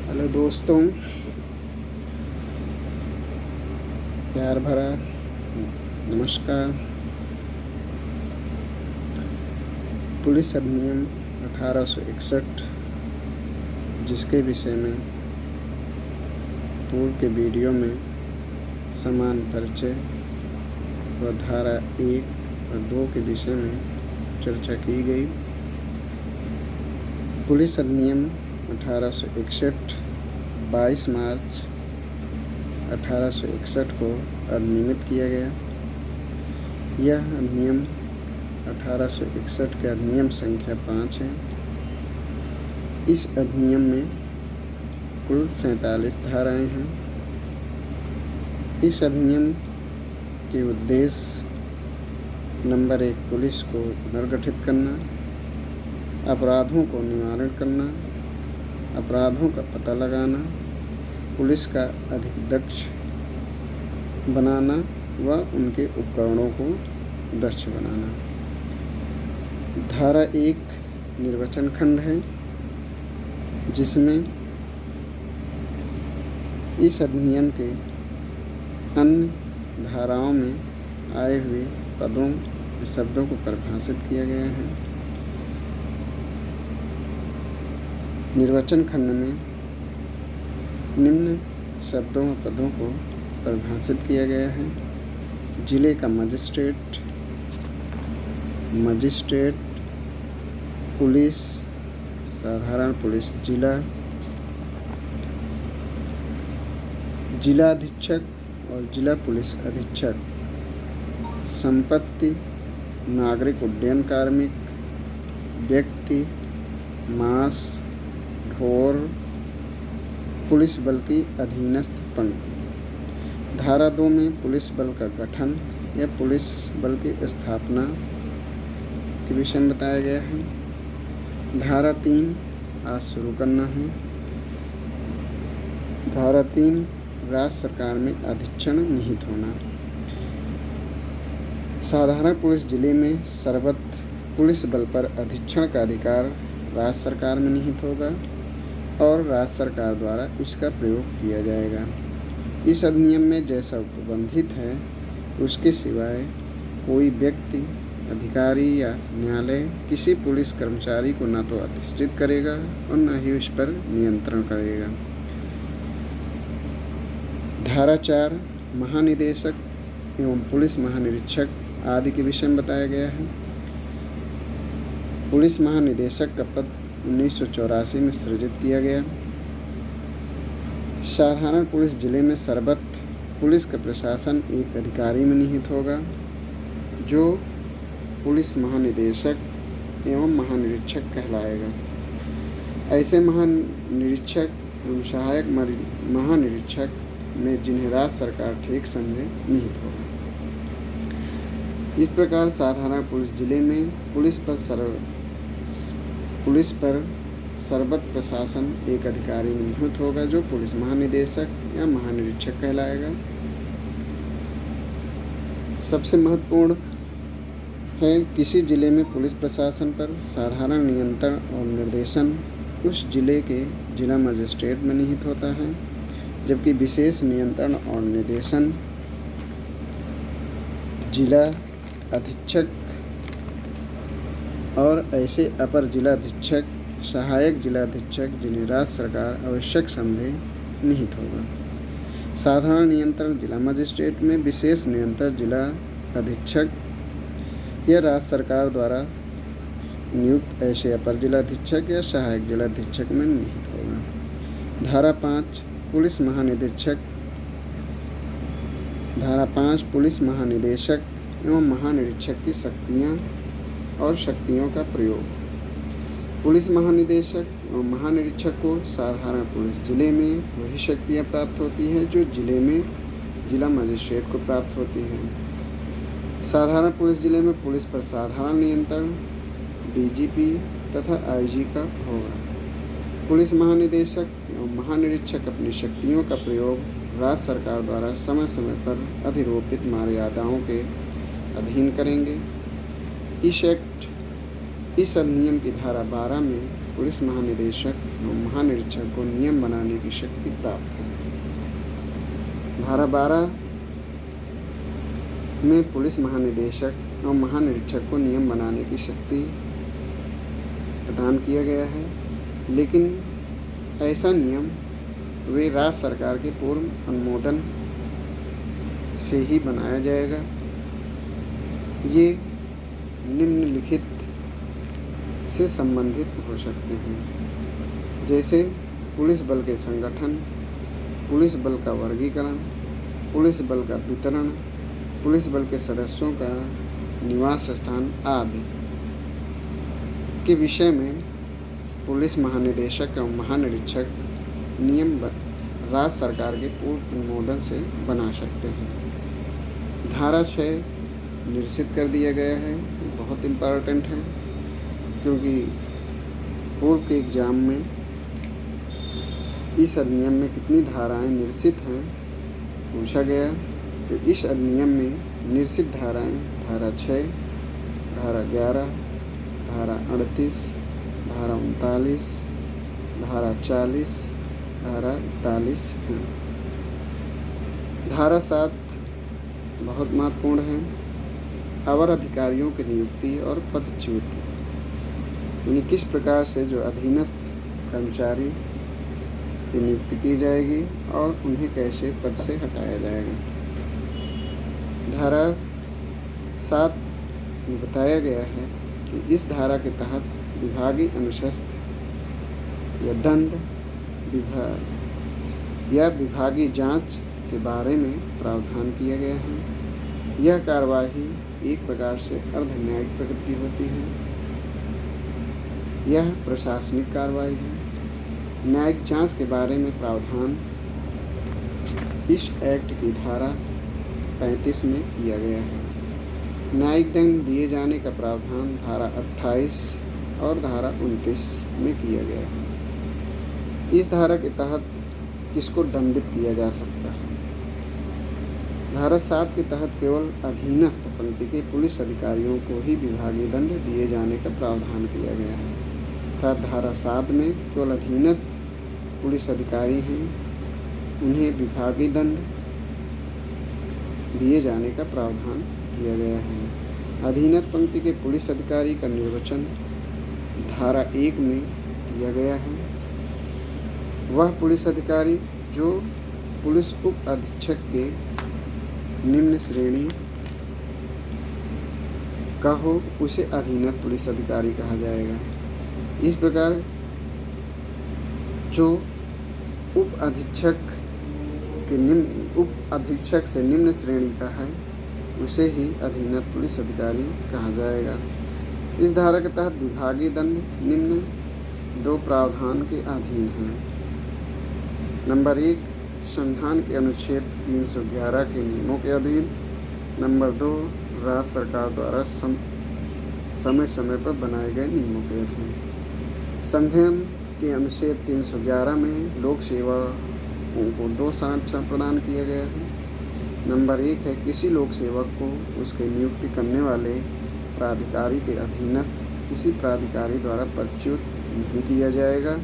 Hello दोस्तों, प्यार भरा नमस्कार। पुलिस अधिनियम 1861 जिसके विषय में पूर्व के वीडियो में समान परिचय व धारा 1 और 2 के विषय में चर्चा की गई। पुलिस अधिनियम 1861 22 मार्च 1861 को अधिनियमित किया गया। यह अधिनियम 1861 के अधिनियम संख्या 5 है। इस अधिनियम में कुल 47 धाराएं हैं। इस अधिनियम के उद्देश्य नंबर 1 पुलिस को पुनर्गठित करना, अपराधों को निवारण करना, अपराधों का पता लगाना, पुलिस का अधिक दक्ष बनाना व उनके उपकरणों को दक्ष बनाना। धारा 1 निर्वाचन खंड है, जिसमें इस अधिनियम के अन्य धाराओं में आए हुए पदों या शब्दों को परिभाषित किया गया है। निर्वाचन खंड में निम्न शब्दों व पदों को परिभाषित किया गया है: जिले का मजिस्ट्रेट, पुलिस, साधारण पुलिस जिला, जिला अधीक्षक और जिला पुलिस अधीक्षक, संपत्ति, नागरिक उड्डयन कार्मिक, व्यक्ति, मास, ढोर, पुलिस बल की अधीनस्थ पंक्ति। धारा 2 में पुलिस बल का गठन या पुलिस बल की स्थापना के विषय में बताया गया है। धारा 3 आज शुरू करना है। धारा 3 राज्य सरकार में अधीक्षण निहित होना। साधारण पुलिस जिले में सर्वत्र पुलिस बल पर अधीक्षण का अधिकार राज्य सरकार में निहित होगा और राज्य सरकार द्वारा इसका प्रयोग किया जाएगा। इस अधिनियम में जैसा उपबंधित है उसके सिवाय कोई व्यक्ति, अधिकारी या न्यायालय किसी पुलिस कर्मचारी को न तो अधिष्ठित करेगा और न ही उस पर नियंत्रण करेगा। धारा 4 महानिदेशक एवं पुलिस महानिरीक्षक आदि के विषय में बताया गया है। पुलिस महानिदेशक का पद 1984 में सृजित किया गया। साधारण पुलिस जिले में सर्वत्र पुलिस का प्रशासन एक अधिकारी में निहित होगा, जो पुलिस महानिदेशक एवं महानिरीक्षक कहलाएगा। ऐसे महानिरीक्षक एवं सहायक महानिरीक्षक में जिन्हें राज्य सरकार ठीक समझे निहित होगा। इस प्रकार साधारण पुलिस जिले में पुलिस पर सर्वत्र प्रशासन एक अधिकारी में निहित होगा, जो पुलिस महानिदेशक या महानिरीक्षक कहलाएगा। सबसे महत्वपूर्ण है, किसी जिले में पुलिस प्रशासन पर साधारण नियंत्रण और निर्देशन उस जिले के जिला मजिस्ट्रेट में निहित होता है, जबकि विशेष नियंत्रण और निर्देशन जिला अधीक्षक और ऐसे अपर जिला अधीक्षक, सहायक जिला अधीक्षक जिन्हें राज्य सरकार आवश्यक समझे निहित होगा। साधारण नियंत्रण जिला मजिस्ट्रेट में, विशेष नियंत्रण जिला अधीक्षक या राज्य सरकार द्वारा नियुक्त ऐसे अपर जिला अधीक्षक या सहायक जिला अधीक्षक में निहित होगा। धारा 5 पुलिस महानिदेशक, धारा 5 पुलिस महानिदेशक एवं महानिरीक्षक की शक्तियाँ और शक्तियों का प्रयोग। पुलिस महानिदेशक एवं महानिरीक्षक को साधारण पुलिस जिले में वही शक्तियाँ प्राप्त होती हैं जो जिले में जिला मजिस्ट्रेट को प्राप्त होती हैं। साधारण पुलिस जिले में पुलिस पर साधारण नियंत्रण डीजीपी तथा आईजी का होगा। पुलिस महानिदेशक एवं महानिरीक्षक अपनी शक्तियों का प्रयोग राज्य सरकार द्वारा समय समय पर अधिरोपित मर्यादाओं के अधीन करेंगे। इस अधिनियम की धारा 12 में पुलिस महानिदेशक एवं महानिरीक्षक को नियम बनाने की शक्ति प्राप्त है। धारा 12 में पुलिस महानिदेशक एवं महानिरीक्षक को नियम बनाने की शक्ति प्रदान किया गया है, लेकिन ऐसा नियम वे राज्य सरकार के पूर्व अनुमोदन से ही बनाया जाएगा। ये निम्नलिखित से संबंधित हो सकते हैं, जैसे पुलिस बल के संगठन, पुलिस बल का वर्गीकरण, पुलिस बल का वितरण, पुलिस बल के सदस्यों का निवास स्थान आदि के विषय में पुलिस महानिदेशक एवं महानिरीक्षक नियम राज्य सरकार के पूर्व अनुमोदन से बना सकते हैं। धारा 6 निरसित कर दिया गया है। बहुत इम्पोर्टेंट है, क्योंकि पूर्व के एग्ज़ाम में इस अधिनियम में कितनी धाराएं निरसित हैं पूछा गया। तो इस अधिनियम में निरसित धाराएं धारा 6, धारा 11, धारा 38, धारा 39, धारा 40, धारा 41 है। धारा 7 बहुत महत्वपूर्ण है। अवर अधिकारियों की नियुक्ति और पदच्युति, यानी किस प्रकार से जो अधीनस्थ कर्मचारी की नियुक्ति की जाएगी और उन्हें कैसे पद से हटाया जाएगा। धारा 7 में बताया गया है कि इस धारा के तहत विभागीय अनुशस्त या दंड या विभागीय जांच के बारे में प्रावधान किया गया है। यह कार्यवाही एक प्रकार से अर्ध न्यायिक प्रकृति की होती है। यह प्रशासनिक कार्रवाई है। न्यायिक जांच के बारे में प्रावधान इस एक्ट की धारा 35 में किया गया है। न्यायिक दंड दिए जाने का प्रावधान धारा 28 और धारा 29 में किया गया है। इस धारा के तहत किसको दंडित किया जा सकता है। धारा 7 के तहत केवल अधीनस्थ पंक्ति के पुलिस अधिकारियों को ही विभागीय दंड दिए जाने का प्रावधान किया गया है। अर्थात धारा 7 में केवल अधीनस्थ पुलिस अधिकारी हैं, उन्हें विभागीय दंड दिए जाने का प्रावधान किया गया है। अधीनस्थ पंक्ति के पुलिस अधिकारी का निर्वचन धारा 1 में किया गया है। वह पुलिस अधिकारी जो पुलिस उप अधीक्षक के निम्न श्रेणी का हो, उसे अधीनस्थ पुलिस अधिकारी कहा जाएगा। इस प्रकार जो उप अधीक्षक से निम्न श्रेणी का है, उसे ही अधीनस्थ पुलिस अधिकारी कहा जाएगा। इस धारा के तहत विभागीय दंड निम्न 2 प्रावधान के अधीन हैं। नंबर 1, संविधान के अनुच्छेद 311 के नियमों के अधीन। नंबर 2, राज्य सरकार द्वारा समय समय पर बनाए गए नियमों के अधीन। संविधान के अनुच्छेद 311 में लोक सेवकों को 2 संरक्षण प्रदान किया गया है। नंबर 1 है, किसी लोक सेवक को उसके नियुक्ति करने वाले प्राधिकारी के अधीनस्थ किसी प्राधिकारी द्वारा पदच्युत नहीं किया जाएगा,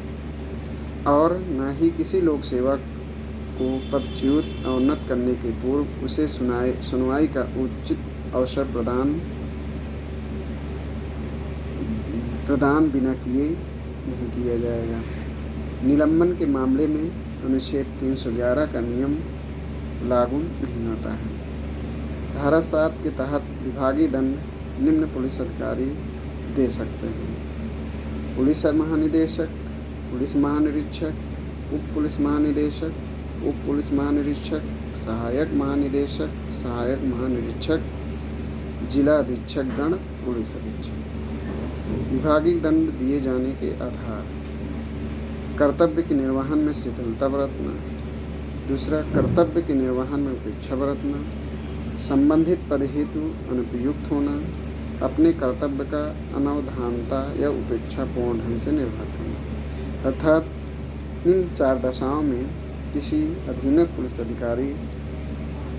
और न ही किसी लोक सेवक को पदच्युत अवनत करने के पूर्व उसे सुनवाई का उचित अवसर प्रदान बिना किए नहीं किया जाएगा। निलंबन के मामले में अनुच्छेद 311 का नियम लागू नहीं होता है। धारा 7 के तहत विभागीय दंड निम्न पुलिस अधिकारी दे सकते हैं: पुलिस महानिदेशक, पुलिस महानिरीक्षक, उप पुलिस महानिदेशक, उप पुलिस महानिरीक्षक, सहायक महानिदेशक, सहायक महानिरीक्षक, जिला अधीक्षक गण, पुलिस अधीक्षक। विभागीय दंड दिए जाने के आधार: कर्तव्य के निर्वहन में शिथिलता बरतना। दूसरा, कर्तव्य के निर्वहन में उपेक्षा बरतना। संबंधित पद हेतु अनुपयुक्त होना। अपने कर्तव्य का अनवधानता या उपेक्षापूर्ण ढंग से निर्वाह करना। अर्थात इन 4 दशाओं में किसी अधीनस्थ पुलिस अधिकारी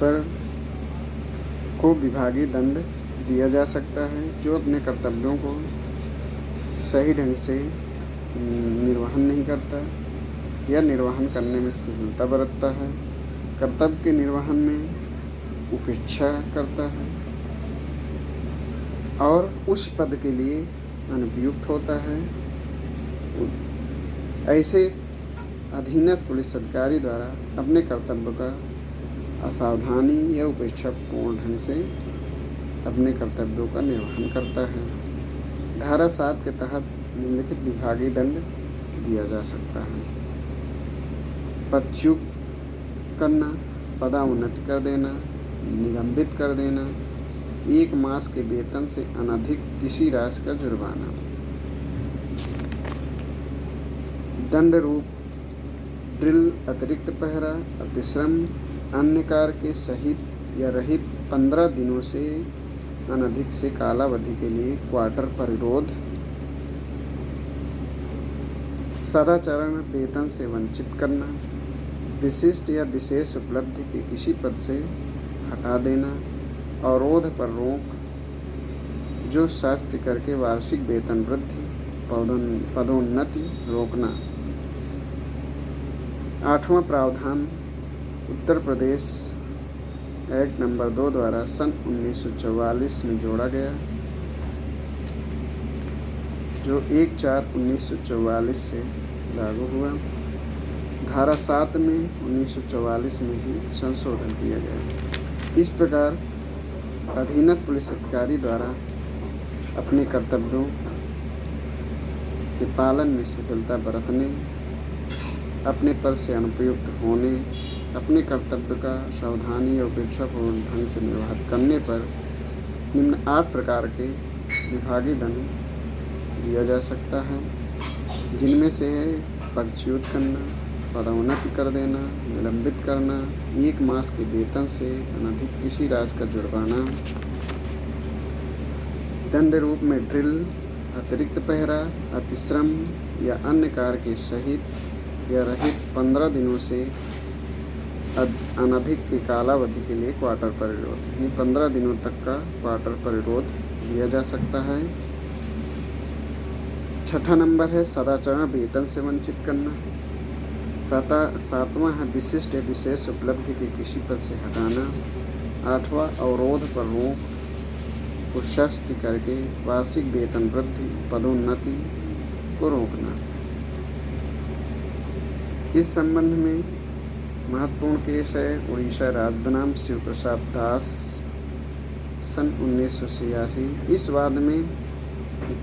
पर को विभागीय दंड दिया जा सकता है, जो अपने कर्तव्यों को सही ढंग से निर्वहन नहीं करता या निर्वहन करने में शिथिलता बरतता है, कर्तव्य के निर्वहन में उपेक्षा करता है और उस पद के लिए अनुपयुक्त होता है, ऐसे अधीनस्थ पुलिस अधिकारी द्वारा अपने कर्तव्य का असावधानी या उपेक्षापूर्ण ढंग से अपने कर्तव्यों का निर्वहन करता है। धारा 7 के तहत निम्नलिखित विभागीय दंड दिया जा सकता है। पदच्युत करना, पदोन्नति कर देना, निलंबित कर देना, 1 मास के वेतन से अनधिक किसी राशि का जुर्माना। दंड रूप ड्रिल, अतिरिक्त पहरा, अतिश्रम, अन्य कार्य के सहित या रहित 15 दिनों से अनधिक से कालावधि के लिए क्वार्टर परिरोध, सदाचरण वेतन से वंचित करना, विशिष्ट या विशेष उपलब्धि के किसी पद से हटा देना, अवरोध पर रोक जो शास्ति करके वार्षिक वेतन वृद्धि, पदोन्नति रोकना। 8वां प्रावधान उत्तर प्रदेश एक्ट नंबर 2 द्वारा सन 1944 में जोड़ा गया, जो 1/4/1944 से लागू हुआ। धारा 7 में 1944 में ही संशोधन किया गया। इस प्रकार अधीनस्थ पुलिस अधिकारी द्वारा अपने कर्तव्यों के पालन में शिथिलता बरतने, अपने पद से अनुपयुक्त होने, अपने कर्तव्य का सावधानी और उपेक्षापूर्ण ढंग से निर्वाह करने पर निम्न 8 प्रकार के विभागीय दंड दिया जा सकता है, जिनमें से है पदच्युत करना, पदोन्नति कर देना, निलंबित करना, 1 मास के वेतन से अनधिक किसी राशि का जुर्माना। दंड रूप में ड्रिल, अतिरिक्त पहरा, अतिश्रम या अन्य कार्य के सहित या रहित 15 दिनों से अनधिक की कालावधि के लिए क्वार्टर परिरोध, यानी 15 दिनों तक का क्वार्टर परिरोध दिया जा सकता है। 6ठा नंबर है सदाचरण वेतन से वंचित करना। 7वां है विशिष्ट या विशेष उपलब्धि के किसी पद से हटाना। 8वां अवरोध पर रोक को शास्ति करके वार्षिक वेतन वृद्धि, पदोन्नति को रोकना। इस संबंध में महत्वपूर्ण केस है उड़ीसा राज्य बनाम शिव प्रसाद दास सन 1986। इस वाद में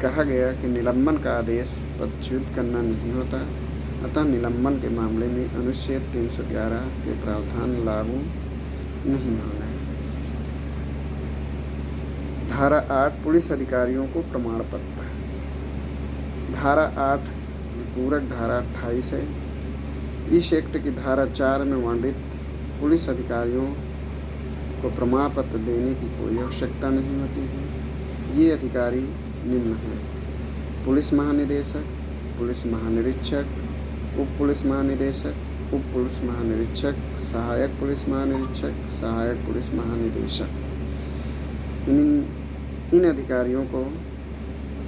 कहा गया कि निलंबन का आदेश पदच्युत करना नहीं होता, अतः निलंबन के मामले में अनुच्छेद 311 के प्रावधान लागू नहीं होंगे। धारा 8 पुलिस अधिकारियों को प्रमाण पत्र। धारा 8 पूरक धारा 28 है। इस एक्ट की धारा 4 में वर्णित पुलिस अधिकारियों को प्रमाण पत्र देने की कोई आवश्यकता नहीं होती है। ये अधिकारी निम्न हैं: पुलिस महानिदेशक, पुलिस महानिरीक्षक, उप पुलिस महानिदेशक, उप पुलिस महानिरीक्षक, सहायक पुलिस महानिरीक्षक, सहायक पुलिस महानिदेशक। इन अधिकारियों को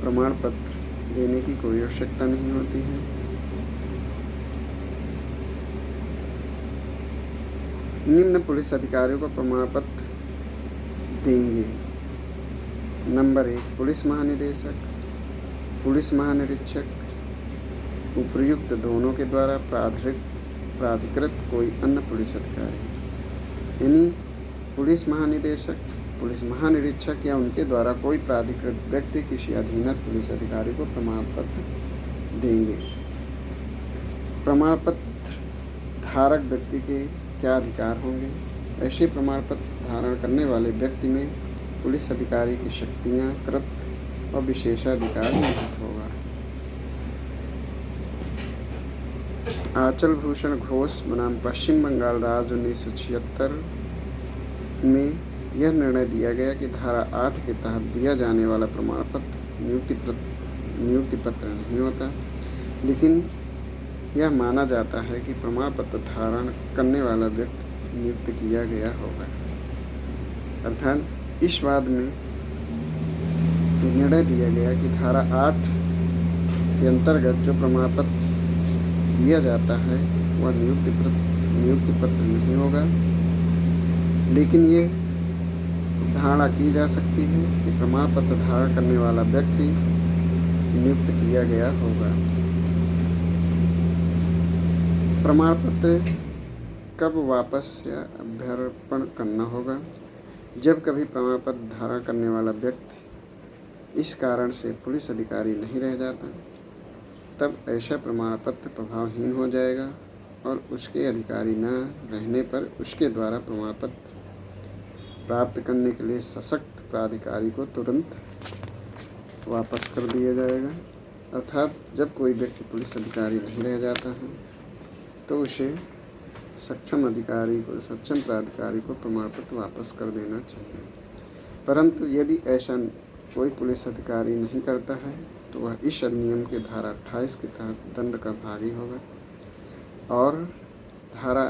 प्रमाण पत्र देने की कोई आवश्यकता नहीं होती है। निम्न पुलिस अधिकारियों को प्रमाण पत्र देंगे: नंबर 1 पुलिस महानिदेशक, पुलिस महानिरीक्षक, उपर्युक्त दोनों के द्वारा प्राधिकृत कोई अन्य पुलिस अधिकारी, यानी पुलिस महानिदेशक, पुलिस महानिरीक्षक या उनके द्वारा कोई प्राधिकृत व्यक्ति किसी अधीनस्थ पुलिस अधिकारी को प्रमाण पत्र देंगे। प्रमाण पत्र धारक व्यक्ति के क्या अधिकार होंगे? ऐसे प्रमाण पत्र धारण करने वाले व्यक्ति में पुलिस अधिकारी की शक्तियाँ, कृत और विशेषाधिकार निहित होगा। आंचल भूषण घोष बनाम पश्चिम बंगाल राज्य 1976 में यह निर्णय दिया गया कि धारा 8 के तहत दिया जाने वाला प्रमाण पत्र नियुक्ति पत्र नहीं होता, लेकिन यह माना जाता है कि प्रमाण पत्र धारण करने वाला व्यक्ति नियुक्त किया गया होगा। अर्थात इस वाद में निर्णय दिया गया कि धारा 8 के अंतर्गत जो प्रमाण पत्र दिया जाता है वह नियुक्ति पत्र नहीं होगा, लेकिन ये धारणा की जा सकती है कि प्रमाण पत्र धारण करने वाला व्यक्ति नियुक्त किया गया होगा। प्रमाण पत्र कब वापस या अभ्यर्पण करना होगा? जब कभी प्रमाण पत्र धारण करने वाला व्यक्ति इस कारण से पुलिस अधिकारी नहीं रह जाता, तब ऐसा प्रमाण पत्र प्रभावहीन हो जाएगा और उसके अधिकारी न रहने पर उसके द्वारा प्रमाण पत्र प्राप्त करने के लिए सशक्त प्राधिकारी को तुरंत वापस कर दिया जाएगा। अर्थात जब कोई व्यक्ति पुलिस अधिकारी नहीं रह जाता है तो उसे सक्षम प्राधिकारी को प्रमाण पत्र वापस कर देना चाहिए। परंतु यदि ऐसा कोई पुलिस अधिकारी नहीं करता है तो वह इस अधिनियम के धारा 28 के तहत दंड का भागी होगा, और धारा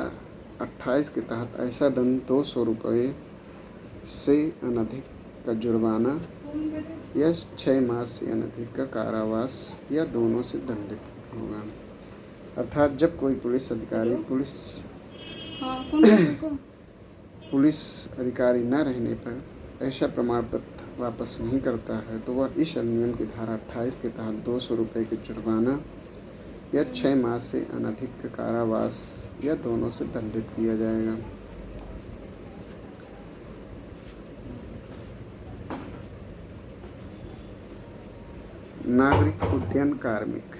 28 के तहत ऐसा दंड 200 रुपये से अनधिक का जुर्माना या 6 मास से अनधिक का कारावास या दोनों से दंडित होगा। अर्थात जब कोई पुलिस अधिकारी पुलिस अधिकारी न रहने पर ऐसा प्रमाण पत्र वापस नहीं करता है तो वह इस अधिनियम की धारा 28 के तहत 200 रुपये के जुर्माना या 6 मास से अनधिक कारावास या दोनों से दंडित किया जाएगा। नागरिक उड्डयन कार्मिक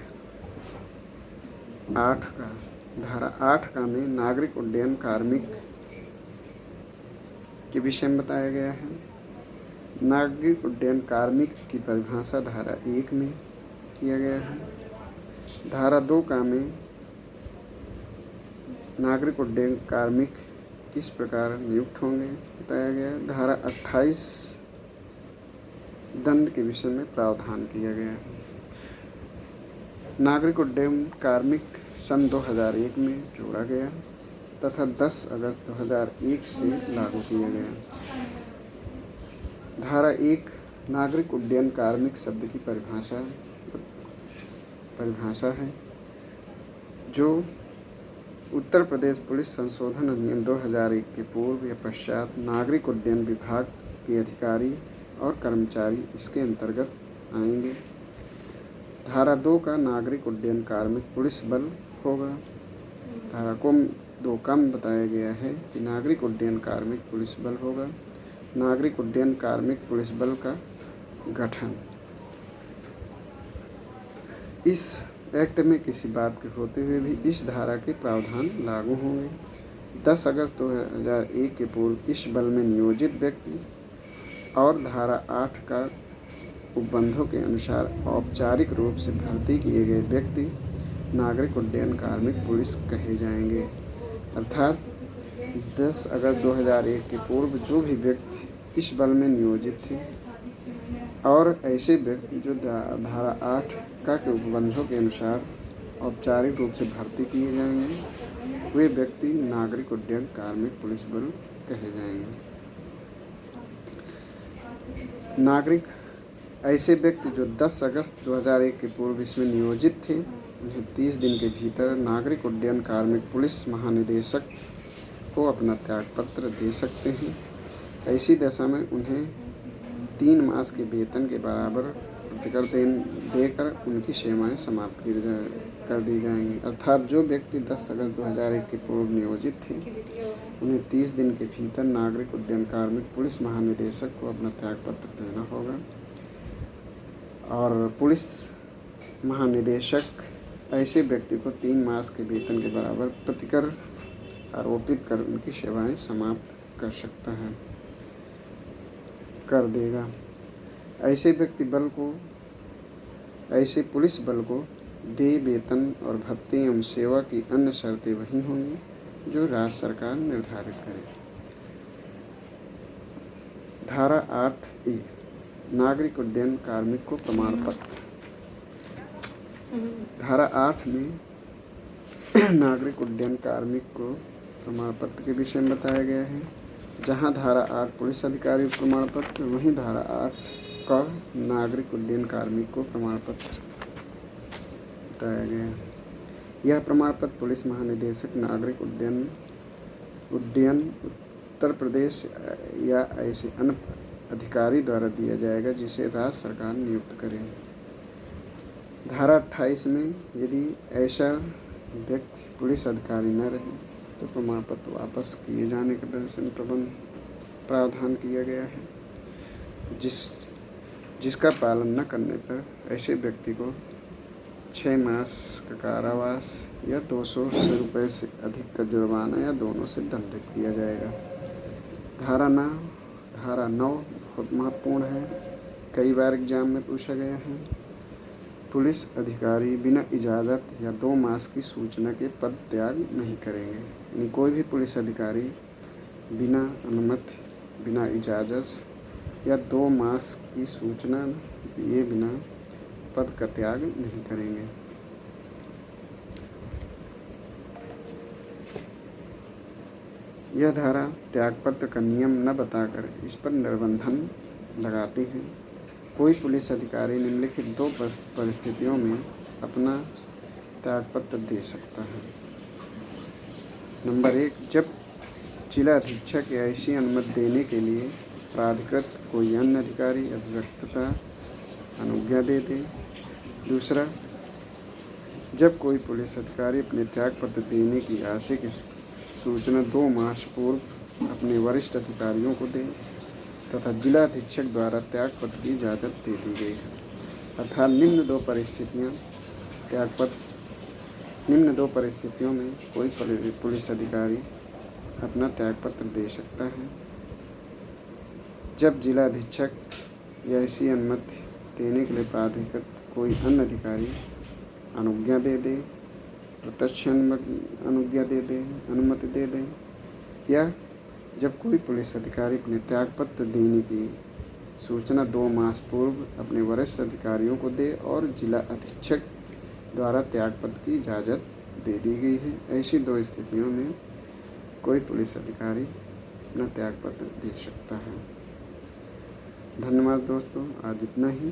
धारा 8 का में नागरिक उड्डयन कार्मिक के विषय में बताया गया है। नागरिक उड्डयन कार्मिक की परिभाषा धारा 1 में किया गया है। धारा 2 का में नागरिक उड्डयन कार्मिक किस प्रकार नियुक्त होंगे बताया गया। धारा 28 दंड के विषय में प्रावधान किया गया है। नागरिक उड्डयन कार्मिक सन 2001 में जोड़ा गया तथा 10 अगस्त 2001 से लागू किया गया। धारा 1 नागरिक उड्डयन कार्मिक शब्द की परिभाषा है जो उत्तर प्रदेश पुलिस संशोधन अधिनियम 2001 के पूर्व या पश्चात नागरिक उड्डयन विभाग के अधिकारी और कर्मचारी इसके अंतर्गत आएंगे। धारा 2 का नागरिक उड्डयन कार्मिक पुलिस बल होगा। धारा 2 का बताया गया है कि नागरिक उड्डयन कार्मिक पुलिस बल होगा। नागरिक उड्डयन कार्मिक पुलिस बल का गठन इस एक्ट में किसी बात के होते हुए भी इस धारा के प्रावधान लागू होंगे। 10 अगस्त 2001 के पूर्व इस बल में नियोजित व्यक्ति और धारा 8 का उपबंधों के अनुसार औपचारिक रूप से भर्ती किए गए व्यक्ति नागरिक उड्डयन कार्मिक पुलिस कहे जाएंगे। अर्थात 10 अगस्त 2001 के पूर्व जो भी व्यक्ति इस बल में नियोजित थे और ऐसे व्यक्ति जो धारा 8 का के उपबंधों के अनुसार औपचारिक रूप से भर्ती किए जाएंगे वे व्यक्ति नागरिक उड्डयन कार्मिक पुलिस बल कहे जाएंगे। नागरिक ऐसे व्यक्ति जो 10 अगस्त 2001 के पूर्व इसमें नियोजित थे उन्हें 30 दिन के भीतर नागरिक उड्डयन कार्मिक पुलिस महानिदेशक को अपना त्यागपत्र दे सकते हैं। ऐसी दशा में उन्हें 3 मास के वेतन के बराबर प्रतिकर देकर उनकी सेवाएं समाप्त कर दी जाएंगी। अर्थात जो व्यक्ति 10 अगस्त 2001 के पूर्व नियोजित थे उन्हें 30 दिन के भीतर नागरिक उड्डयन कार्मिक पुलिस महानिदेशक को अपना त्यागपत्र देना होगा और पुलिस महानिदेशक ऐसे व्यक्ति को 3 मास के वेतन के बराबर प्रतिकर आरोपित कर उनकी सेवाएं समाप्त कर देगा। ऐसे पुलिस बल को देय वेतन और भत्ते एवं सेवा की अन्य शर्तें वही होंगी जो राज्य सरकार निर्धारित करे। धारा 8A नागरिक उड्डयन कार्मिक को प्रमाण पत्र। धारा 8 में नागरिक उड्डयन कार्मिक को प्रमाण पत्र के विषय में बताया गया है। जहां धारा 8 पुलिस अधिकारी को प्रमाण पत्र, वहीं धारा 8 का नागरिक उड्डयन कार्मिक को प्रमाण पत्र बताया गया है। यह प्रमाण पत्र पुलिस महानिदेशक नागरिक उड्डयन उत्तर प्रदेश या ऐसे अन्य अधिकारी द्वारा दिया जाएगा जिसे राज्य सरकार नियुक्त करे। धारा 28 में यदि ऐसा व्यक्ति पुलिस अधिकारी न रहे तो प्रमाण पत्र वापस किए जाने का प्रावधान किया गया है, जिसका पालन न करने पर ऐसे व्यक्ति को 6 मास का कारावास या 200 रुपये से अधिक का जुर्माना या दोनों से दंडित किया जाएगा। धारा 9 बहुत महत्वपूर्ण है, कई बार एग्जाम में पूछा गया है। पुलिस अधिकारी बिना इजाज़त या 2 मास की सूचना के पद त्याग नहीं करेंगे। यानी कोई भी पुलिस अधिकारी बिना अनुमति, बिना इजाज़त या 2 मास की सूचना दिए बिना पद का त्याग नहीं करेंगे। यह धारा त्यागपत्र का नियम न बताकर इस पर निर्बंधन लगाती है। कोई पुलिस अधिकारी निम्नलिखित 2 परिस्थितियों में अपना त्यागपत्र दे सकता है। नंबर 1, जब जिला अधीक्षक ऐसी अनुमति देने के लिए प्राधिकृत कोई अन्य अधिकारी अभिव्यक्तता अनुज्ञा दे दे। दूसरा, जब कोई पुलिस अधिकारी अपने त्यागपत्र देने की आशय की सूचना 2 मास पूर्व अपने वरिष्ठ अधिकारियों को दे तथा जिला अधीक्षक द्वारा त्यागपत्र की इजाज़त दे दी गई है। अर्थात निम्न 2 परिस्थितियों में कोई पुलिस अधिकारी अपना त्यागपत्र दे सकता है। जब जिला अधीक्षक या ऐसी अनुमति देने के लिए प्राधिकृत कोई अन्य अधिकारी अनुज्ञा दे दे, प्रत्यक्ष अनुमति दे दे, या जब कोई पुलिस अधिकारी अपने त्यागपत्र देने की सूचना 2 मास पूर्व अपने वरिष्ठ अधिकारियों को दे और जिला अधीक्षक द्वारा त्यागपत्र की इजाज़त दे दी गई है। ऐसी 2 स्थितियों में कोई पुलिस अधिकारी अपना त्यागपत्र दे सकता है। धन्यवाद दोस्तों, आज इतना ही।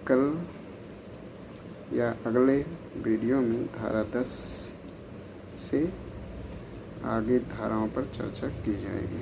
कल या अगले वीडियो में धारा 10 से आगे धाराओं पर चर्चा की जाएगी।